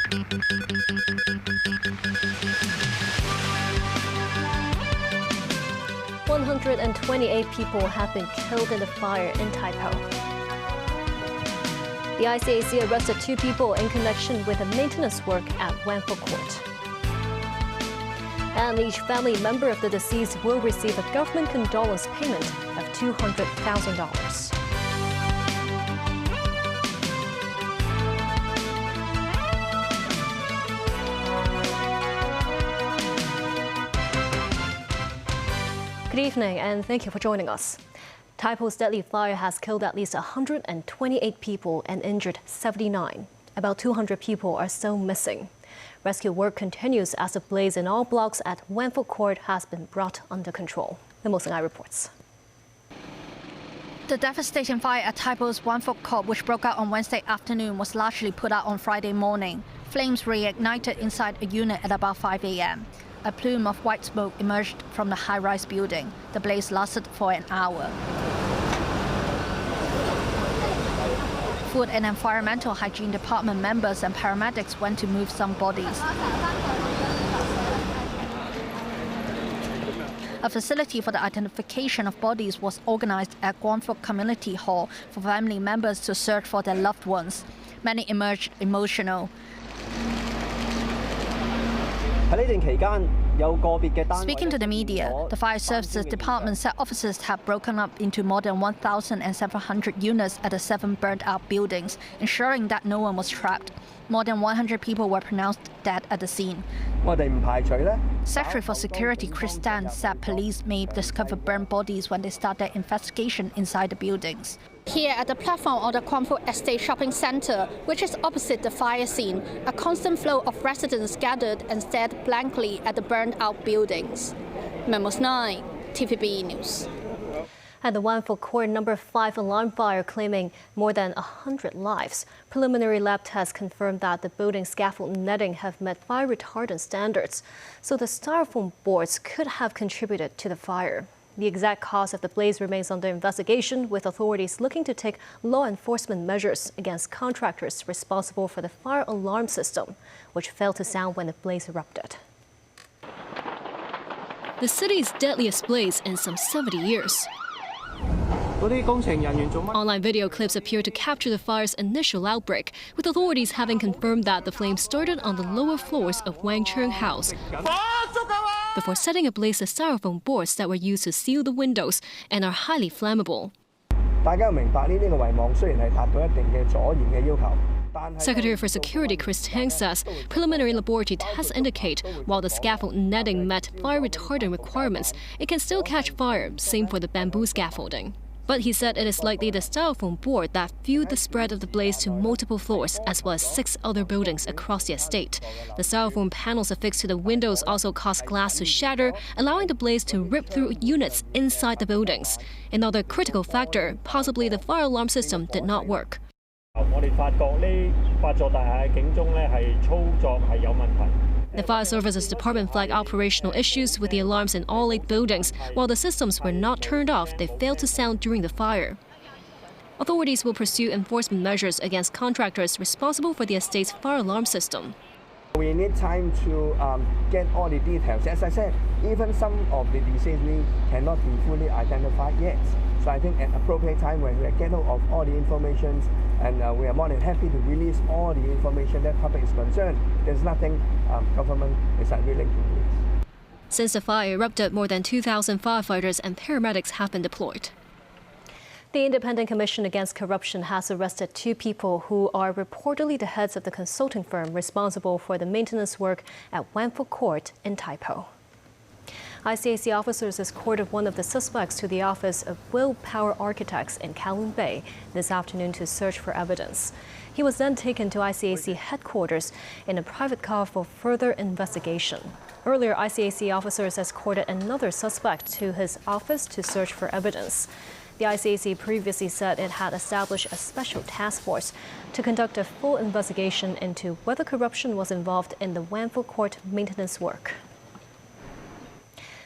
128 people have been killed in the fire in Taipo. The ICAC arrested 2 people in connection with a maintenance work at Wanfo Court. And each family member of the deceased will receive a government condolence payment of $200,000. Good evening and thank you for joining us. Taipo's deadly fire has killed at least 128 people and injured 79. About 200 people are still missing. Rescue work continues as the blaze in all blocks at Wanfo Court has been brought under control. The Musingai reports. The devastating fire at Taipo's Wanfo Court, which broke out on Wednesday afternoon, was largely put out on Friday morning. Flames reignited inside a unit at about 5 a.m. A plume of white smoke emerged from the high-rise building. The blaze lasted for an hour. Food and Environmental Hygiene Department members and paramedics went to move some bodies. A facility for the identification of bodies was organized at Wanfo Community Hall for family members to search for their loved ones. Many emerged emotional. Speaking to the media, the Fire Services Department said officers have broken up into more than 1,700 units at the 7 burned-out buildings, ensuring that no one was trapped. More than 100 people were pronounced dead at the scene. Secretary for Security Chris Tan said police may discover burned bodies when they start their investigation inside the buildings. Here at the platform of the Wanfo Estate Shopping Centre, which is opposite the fire scene, a constant flow of residents gathered and stared blankly at the burned-out buildings. Memos 9, TVB News. At the Wanfo Court number 5 alarm fire claiming more than 100 lives. Preliminary lab tests confirmed that the building's scaffold netting have met fire retardant standards, so the styrofoam boards could have contributed to the fire. The exact cause of the blaze remains under investigation, with authorities looking to take law enforcement measures against contractors responsible for the fire alarm system, which failed to sound when the blaze erupted. The city's deadliest blaze in some 70 years. Online video clips appear to capture the fire's initial outbreak, with authorities having confirmed that the flames started on the lower floors of Wang Chung House before setting ablaze the styrofoam boards that were used to seal the windows and are highly flammable. Secretary for Security Chris Tang says preliminary laboratory tests indicate while the scaffold netting met fire retardant requirements, it can still catch fire, same for the bamboo scaffolding. But he said it is likely the styrofoam board that fueled the spread of the blaze to multiple floors, as well as 6 other buildings across the estate. The styrofoam panels affixed to the windows also caused glass to shatter, allowing the blaze to rip through units inside the buildings. Another critical factor, possibly the fire alarm system did not work. The Fire Services Department flagged operational issues with the alarms in all 8 buildings. While the systems were not turned off, they failed to sound during the fire. Authorities will pursue enforcement measures against contractors responsible for the estate's fire alarm system. We need time to get all the details. As I said, even some of the deceased we cannot be fully identified yet. So I think at appropriate time when we get hold of all the information, and we are more than happy to release all the information that public is concerned. There's nothing government is unwilling to release. Since the fire erupted, more than 2,000 firefighters and paramedics have been deployed. The Independent Commission Against Corruption has arrested 2 people who are reportedly the heads of the consulting firm responsible for the maintenance work at Wanfo Court in Taipo. ICAC officers escorted one of the suspects to the office of Willpower Architects in Kowloon Bay this afternoon to search for evidence. He was then taken to ICAC headquarters in a private car for further investigation. Earlier, ICAC officers escorted another suspect to his office to search for evidence. The ICAC previously said it had established a special task force to conduct a full investigation into whether corruption was involved in the Wanfo Court maintenance work.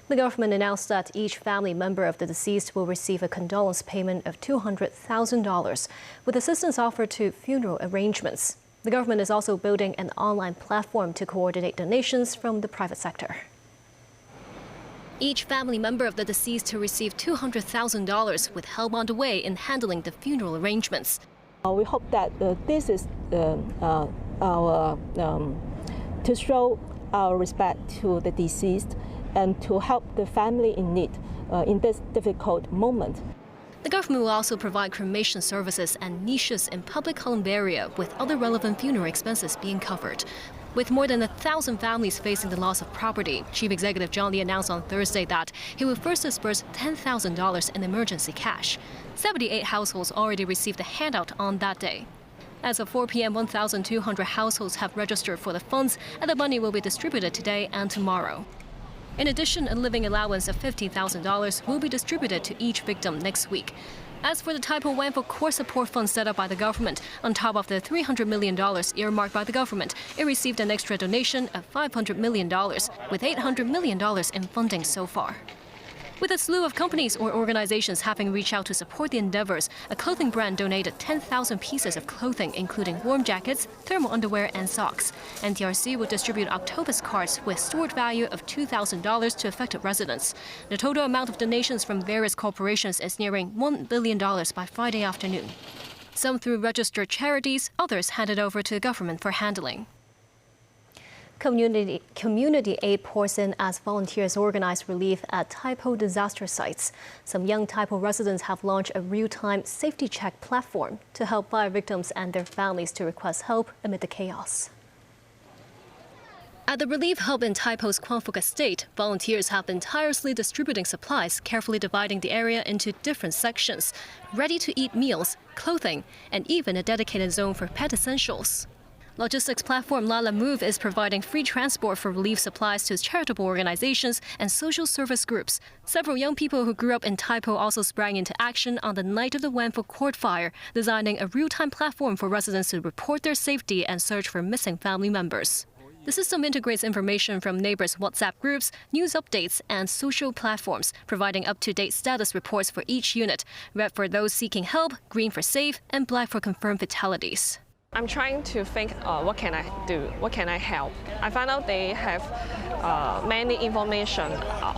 The government announced that each family member of the deceased will receive a condolence payment of $200,000, with assistance offered to funeral arrangements. The government is also building an online platform to coordinate donations from the private sector. Each family member of the deceased to receive $200,000 with help on the way in handling the funeral arrangements. We hope that this is our to show our respect to the deceased and to help the family in need in this difficult moment. The government will also provide cremation services and niches in public columbarium with other relevant funeral expenses being covered. With more than 1,000 families facing the loss of property, Chief Executive John Lee announced on Thursday that he will first disburse $10,000 in emergency cash. 78 households already received a handout on that day. As of 4 p.m., 1,200 households have registered for the funds, and the money will be distributed today and tomorrow. In addition, a living allowance of $15,000 will be distributed to each victim next week. As for the Taipo Wanfo Core Support Fund set up by the government, on top of the $300 million earmarked by the government, it received an extra donation of $500 million, with $800 million in funding so far. With a slew of companies or organizations having reached out to support the endeavors, a clothing brand donated 10,000 pieces of clothing, including warm jackets, thermal underwear, and socks. NTRC will distribute Octopus cards with stored value of $2,000 to affected residents. The total amount of donations from various corporations is nearing $1 billion by Friday afternoon. Some through registered charities, others handed over to the government for handling. Community aid pours in as volunteers organize relief at Taipo disaster sites. Some young Taipo residents have launched a real-time safety check platform to help fire victims and their families to request help amid the chaos. At the relief hub in Taipo's Kwanfuk estate, volunteers have been tirelessly distributing supplies, carefully dividing the area into different sections, ready-to-eat meals, clothing, and even a dedicated zone for pet essentials. Logistics platform Lala Move is providing free transport for relief supplies to charitable organizations and social service groups. Several young people who grew up in Taipo also sprang into action on the night of the Wanfo court fire, designing a real-time platform for residents to report their safety and search for missing family members. The system integrates information from neighbors' WhatsApp groups, news updates, and social platforms, providing up-to-date status reports for each unit, red for those seeking help, green for safe, and black for confirmed fatalities. I'm trying to think, what can I do? What can I help? I found out they have many information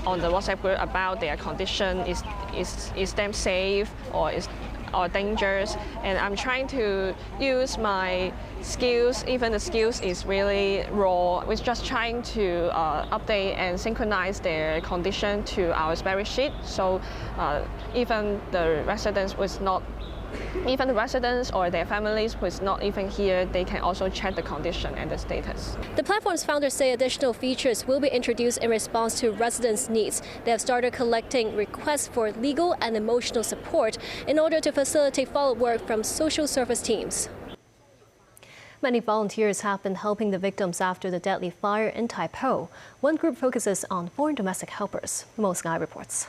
on the WhatsApp group about their condition. Is them safe or dangerous? And I'm trying to use my skills. Even the skills is really raw. We're just trying to update and synchronize their condition to our spreadsheet. So even the residents or their families who is not even here, they can also check the condition and the status. The platform's founders say additional features will be introduced in response to residents' needs. They have started collecting requests for legal and emotional support in order to facilitate follow-up work from social service teams. Many volunteers have been helping the victims after the deadly fire in Taipo. One group focuses on foreign domestic helpers. Mo Sky reports.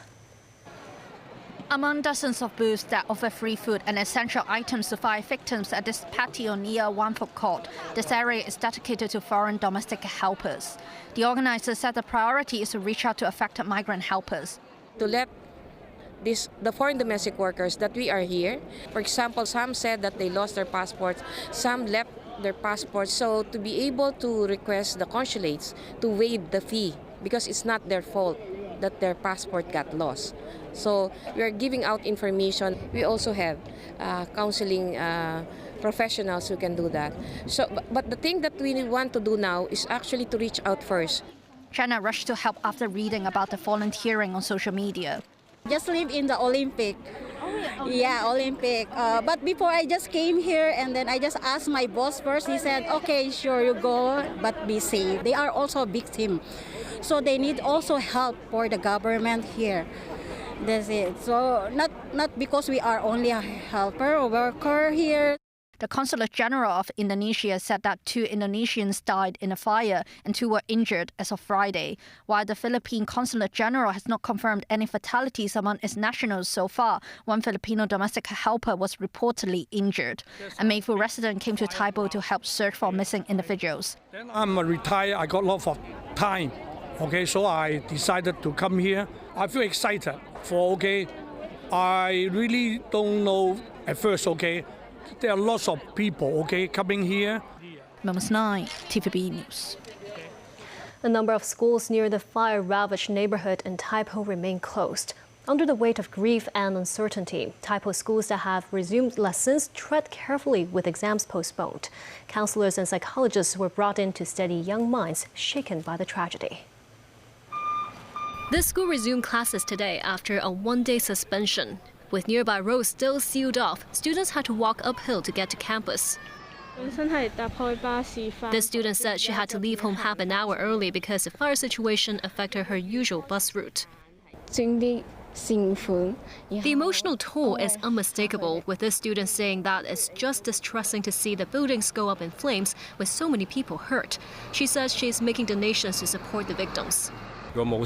Among dozens of booths that offer free food and essential items to fire victims at this patio near Wanfo Court, this area is dedicated to foreign domestic helpers. The organizers said the priority is to reach out to affected migrant helpers. To let the foreign domestic workers that we are here, for example, some said that they lost their passports, some left their passports, so to be able to request the consulates to waive the fee because it's not their fault that their passport got lost. So we are giving out information. We also have counseling professionals who can do that. So, but the thing that we want to do now is actually to reach out first. China rushed to help after reading about the volunteering on social media. Just live in the Olympic. Yeah, Olympic. But before I just came here and then I just asked my boss first. He said, okay, sure, you go, but be safe. They are also a victim. So they need also help for the government here. That's it. So not because we are only a helper or worker here. The Consulate General of Indonesia said that 2 Indonesians died in a fire and 2 were injured as of Friday, while the Philippine Consulate General has not confirmed any fatalities among its nationals so far. One Filipino domestic helper was reportedly injured. A Mayfu resident came to Taipo to help search for missing individuals. I'm retired. I got lots of time. Okay, so I decided to come here. I feel excited I really don't know at first, okay, There are lots of people, coming here. Moments 9, TVB News. A number of schools near the fire-ravaged neighborhood in Taipo remain closed. Under the weight of grief and uncertainty, Taipo schools that have resumed lessons tread carefully with exams postponed. Counselors and psychologists were brought in to steady young minds shaken by the tragedy. This school resumed classes today after a one-day suspension. With nearby roads still sealed off, students had to walk uphill to get to campus. This student said she had to leave home half an hour early because the fire situation affected her usual bus route. The emotional toll is unmistakable, with this student saying that it's just distressing to see the buildings go up in flames with so many people hurt. She says she is making donations to support the victims. Another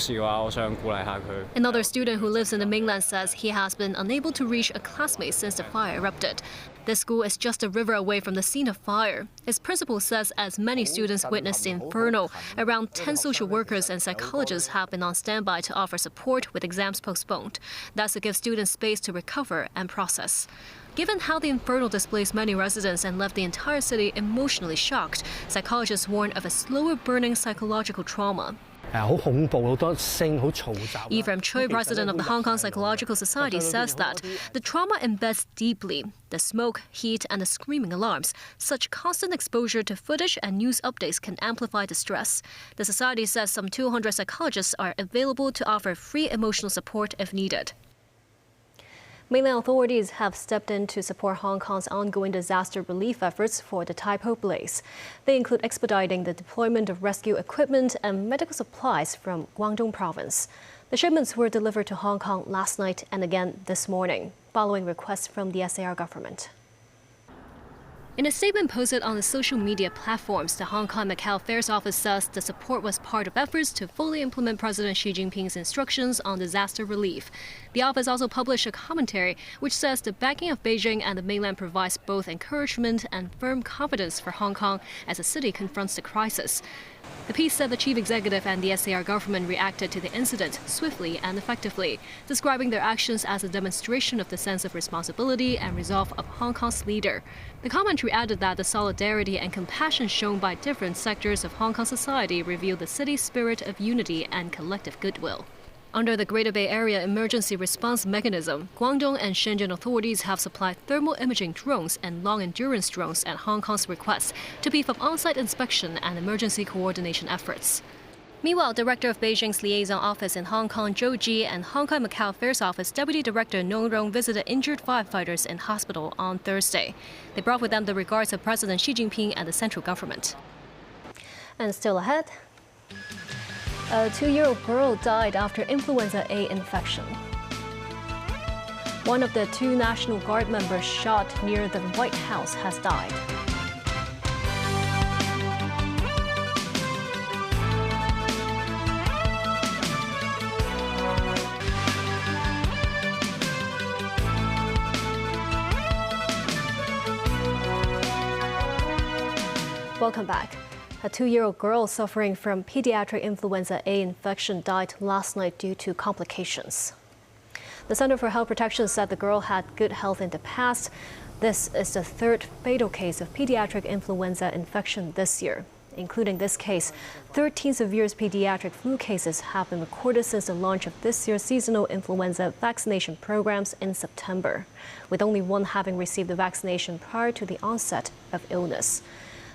student who lives in the mainland says he has been unable to reach a classmate since the fire erupted. This school is just a river away from the scene of fire. Its principal says as many students witnessed the inferno, around 10 social workers and psychologists have been on standby to offer support with exams postponed. That's to give students space to recover and process. Given how the inferno displaced many residents and left the entire city emotionally shocked, psychologists warn of a slower burning psychological trauma. Ephraim Choi, president of the Hong Kong Psychological Society, says that the trauma embeds deeply. The smoke, heat, and the screaming alarms. Such constant exposure to footage and news updates can amplify the stress. The society says some 200 psychologists are available to offer free emotional support if needed. Mainland authorities have stepped in to support Hong Kong's ongoing disaster relief efforts for the Taipo blaze. They include expediting the deployment of rescue equipment and medical supplies from Guangdong province. The shipments were delivered to Hong Kong last night and again this morning, following requests from the SAR government. In a statement posted on the social media platforms, the Hong Kong Macau Affairs Office says the support was part of efforts to fully implement President Xi Jinping's instructions on disaster relief. The office also published a commentary which says the backing of Beijing and the mainland provides both encouragement and firm confidence for Hong Kong as the city confronts the crisis. The piece said the chief executive and the SAR government reacted to the incident swiftly and effectively, describing their actions as a demonstration of the sense of responsibility and resolve of Hong Kong's leader. The commentary added that the solidarity and compassion shown by different sectors of Hong Kong society reveal the city's spirit of unity and collective goodwill. Under the Greater Bay Area Emergency Response Mechanism, Guangdong and Shenzhen authorities have supplied thermal imaging drones and long-endurance drones at Hong Kong's request to beef up on-site inspection and emergency coordination efforts. Meanwhile, Director of Beijing's Liaison Office in Hong Kong, Zhou Ji, and Hong Kong Macau Affairs Office Deputy Director Nong Rong visited injured firefighters in hospital on Thursday. They brought with them the regards of President Xi Jinping and the central government. And still ahead, a 2-year-old girl died after influenza A infection. One of the 2 National Guard members shot near the White House has died. Welcome back. A 2-year-old girl suffering from pediatric influenza A infection died last night due to complications. The Center for Health Protection said the girl had good health in the past. This is the 3rd fatal case of pediatric influenza infection this year. Including this case, 13 severe pediatric flu cases have been recorded since the launch of this year's seasonal influenza vaccination programs in September, with only one having received the vaccination prior to the onset of illness.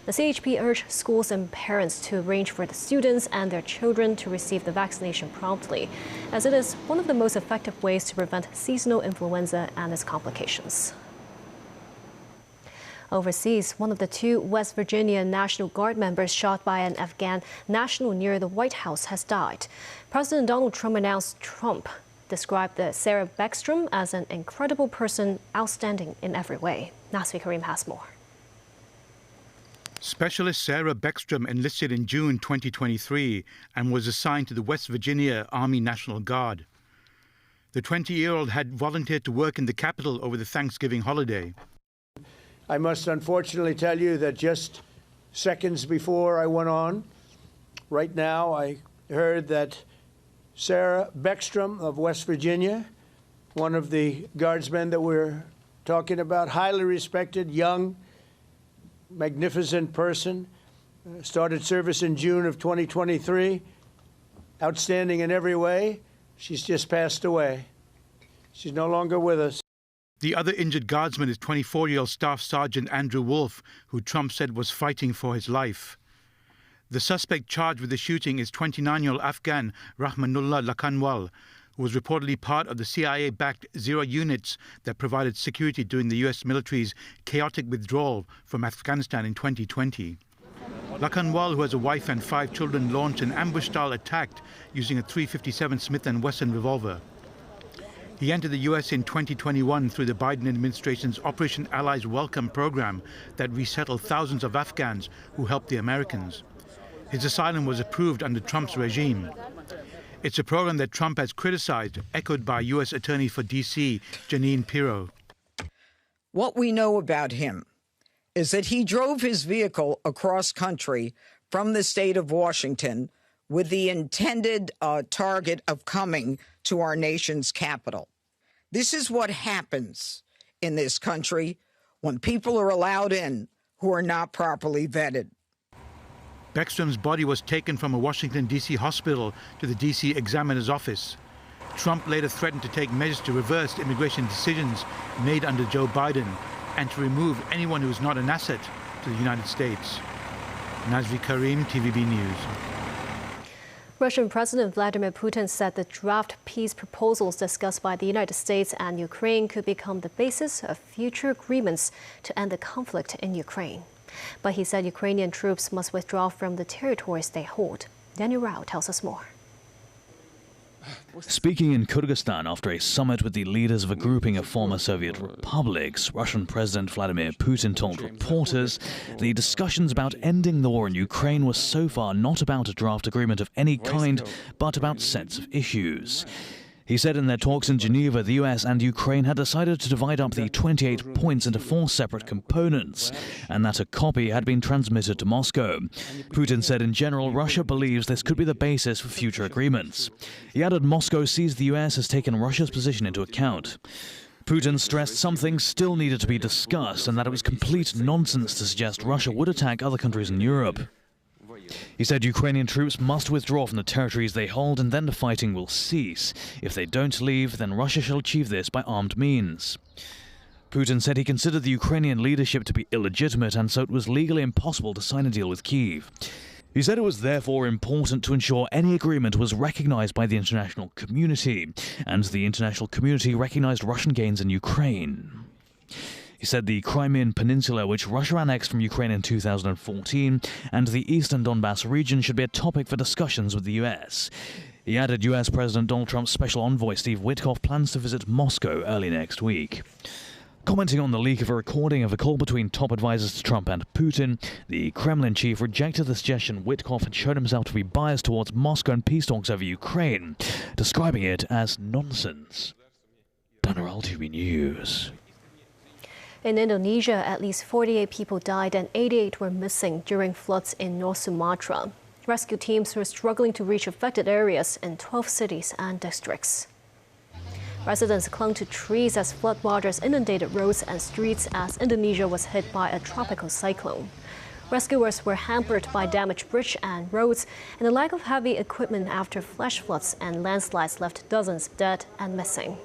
The CHP urged schools and parents to arrange for the students and their children to receive the vaccination promptly, as it is one of the most effective ways to prevent seasonal influenza and its complications. Overseas, one of the 2 West Virginia National Guard members shot by an Afghan national near the White House has died. President Donald Trump announced Trump described the Sarah Beckstrom as an incredible person, outstanding in every way. Nasri Karim has more. Specialist Sarah Beckstrom enlisted in June 2023 and was assigned to the West Virginia Army National Guard. The 20-year-old had volunteered to work in the Capitol over the Thanksgiving holiday. I must unfortunately tell you that just seconds before I went on, right now, I heard that Sarah Beckstrom of West Virginia, one of the guardsmen that were talking about highly respected, young, magnificent person. Started service in June of 2023. Outstanding in every way. She's just passed away. She's no longer with us. The other injured guardsman is 24-year-old Staff Sergeant Andrew Wolf, who Trump said was fighting for his life. The suspect charged with the shooting is 29-year-old Afghan Rahmanullah Lakanwal, who was reportedly part of the CIA-backed Zero units that provided security during the U.S. military's chaotic withdrawal from Afghanistan in 2020. Lakanwal, who has a wife and 5 children, launched an ambush-style attack using a .357 Smith & Wesson revolver. He entered the U.S. in 2021 through the Biden administration's Operation Allies Welcome program that resettled thousands of Afghans who helped the Americans. His asylum was approved under Trump's regime. It's a program that Trump has criticized, echoed by U.S. Attorney for D.C., Jeanine Pirro. What we know about him is that he drove his vehicle across country from the state of Washington with the intended target of coming to our nation's capital. This is what happens in this country when people are allowed in who are not properly vetted. Beckstrom's body was taken from a Washington, D.C. hospital to the D.C. examiner's office. Trump later threatened to take measures to reverse immigration decisions made under Joe Biden and to remove anyone who is not an asset to the United States. Nazvi Karim, TVB News. Russian President Vladimir Putin said the draft peace proposals discussed by the United States and Ukraine could become the basis of future agreements to end the conflict in Ukraine. But he said Ukrainian troops must withdraw from the territories they hold. Daniel Rao tells us more. Speaking in Kyrgyzstan after a summit with the leaders of a grouping of former Soviet republics, Russian President Vladimir Putin told reporters the discussions about ending the war in Ukraine were so far not about a draft agreement of any kind, but about sets of issues. He said in their talks in Geneva, the US and Ukraine had decided to divide up the 28 points into 4 separate components, and that a copy had been transmitted to Moscow. Putin said in general, Russia believes this could be the basis for future agreements. He added Moscow sees the US has taken Russia's position into account. Putin stressed some things still needed to be discussed and that it was complete nonsense to suggest Russia would attack other countries in Europe. He said Ukrainian troops must withdraw from the territories they hold and then the fighting will cease. If they don't leave, then Russia shall achieve this by armed means. Putin said he considered the Ukrainian leadership to be illegitimate and so it was legally impossible to sign a deal with Kyiv. He said it was therefore important to ensure any agreement was recognized by the international community, and the international community recognized Russian gains in Ukraine. He said the Crimean Peninsula, which Russia annexed from Ukraine in 2014, and the eastern Donbass region should be a topic for discussions with the US. He added US President Donald Trump's special envoy Steve Witkoff plans to visit Moscow early next week. Commenting on the leak of a recording of a call between top advisors to Trump and Putin, the Kremlin chief rejected the suggestion Witkoff had shown himself to be biased towards Moscow and peace talks over Ukraine, describing it as nonsense. Danaral TV News. In Indonesia, at least 48 people died and 88 were missing during floods in North Sumatra. Rescue teams were struggling to reach affected areas in 12 cities and districts. Residents clung to trees as floodwaters inundated roads and streets as Indonesia was hit by a tropical cyclone. Rescuers were hampered by damaged bridge and roads and the lack of heavy equipment after flash floods and landslides left dozens dead and missing.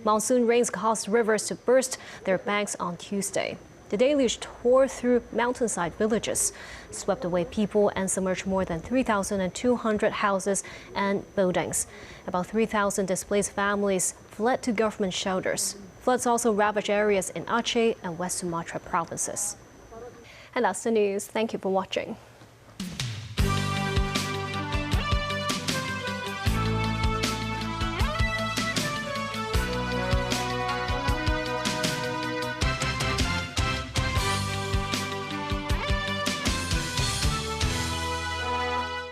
Monsoon rains caused rivers to burst their banks on Tuesday. The deluge tore through mountainside villages, swept away people and submerged more than 3,200 houses and buildings. About 3,000 displaced families fled to government shelters. Floods also ravaged areas in Aceh and West Sumatra provinces. And that's the news. Thank you for watching.